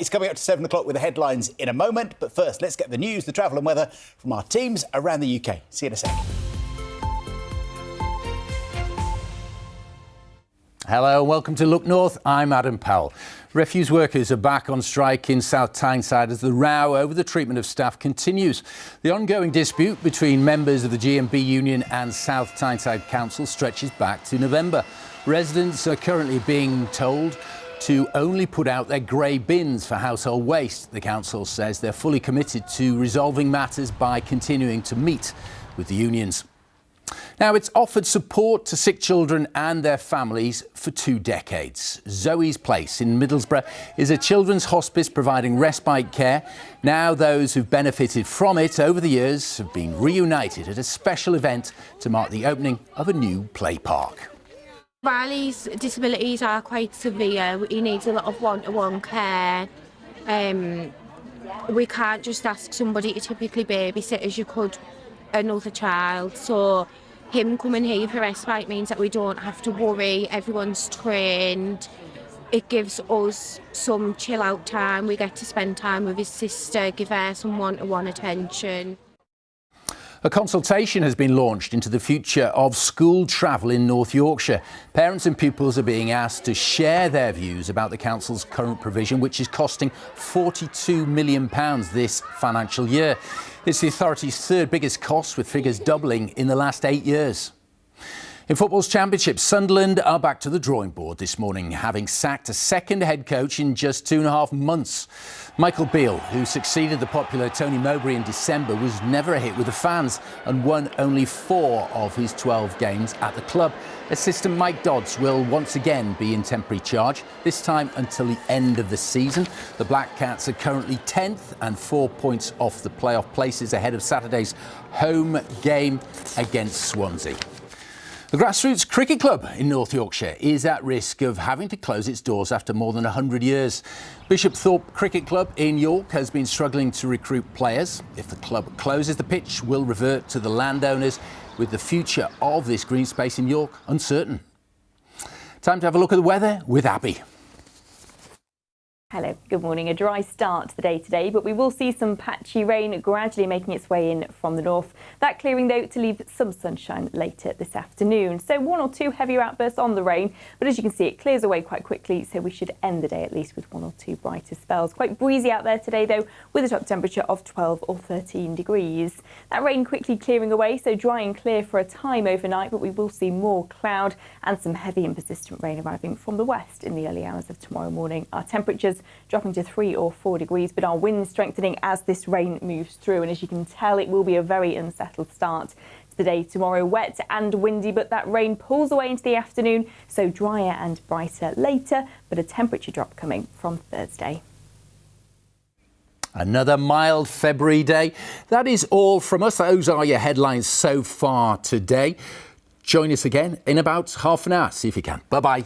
is coming up to 7 o'clock with the headlines in a moment. But first, let's get the news, the travel and weather from our teams around the UK. See you in a sec. Hello and welcome to Look North. I'm Adam Powell. Refuse workers are back on strike in South Tyneside as the row over the treatment of staff continues. The ongoing dispute between members of the G&B Union and South Tyneside Council stretches back to November. Residents are currently being told to only put out their grey bins for household waste. The council says they're fully committed to resolving matters by continuing to meet with the unions. Now, it's offered support to sick children and their families for 2 decades. Zoe's Place in Middlesbrough is a children's hospice providing respite care. Now those who've benefited from it over the years have been reunited at a special event to mark the opening of a new play park. Riley's disabilities are quite severe. He needs a lot of one-to-one care. We can't just ask somebody to typically babysit as you could another child. So him coming here for respite means that we don't have to worry. Everyone's trained. It gives us some chill out time. We get to spend time with his sister, give her some one-to-one attention. A consultation has been launched into the future of school travel in North Yorkshire. Parents and pupils are being asked to share their views about the council's current provision, which is costing £42 million this financial year. It's the authority's third biggest cost, with figures doubling in the last 8 years. In football's championship, Sunderland are back to the drawing board this morning, having sacked a second head coach in just 2.5 months. Michael Beale, who succeeded the popular Tony Mowbray in December, was never a hit with the fans and won only 4 of his 12 games at the club. Assistant Mike Dodds will once again be in temporary charge, this time until the end of the season. The Black Cats are currently 10th and 4 points off the playoff places ahead of Saturday's home game against Swansea. The Grassroots Cricket Club in North Yorkshire is at risk of having to close its doors after more than 100 years. Bishopthorpe Cricket Club in York has been struggling to recruit players. If the club closes, the pitch will revert to the landowners, with the future of this green space in York uncertain. Time to have a look at the weather with Abby. Hello, good morning. A dry start to the day today, but we will see some patchy rain gradually making its way in from the north. That clearing though to leave some sunshine later this afternoon. So 1 or 2 heavier outbursts on the rain, but as you can see it clears away quite quickly, so we should end the day at least with 1 or 2 brighter spells. Quite breezy out there today though, with a top temperature of 12 or 13 degrees. That rain quickly clearing away, so dry and clear for a time overnight, but we will see more cloud and some heavy and persistent rain arriving from the west in the early hours of tomorrow morning. Our temperatures dropping to 3 or 4 degrees, but our winds strengthening as this rain moves through. And as you can tell, it will be a very unsettled start to the day tomorrow. Wet and windy, but that rain pulls away into the afternoon, so drier and brighter later, but a temperature drop coming from Thursday. Another mild February day. That is all from us. Those are your headlines so far today. Join us again in about half an hour. See if you can. Bye-bye.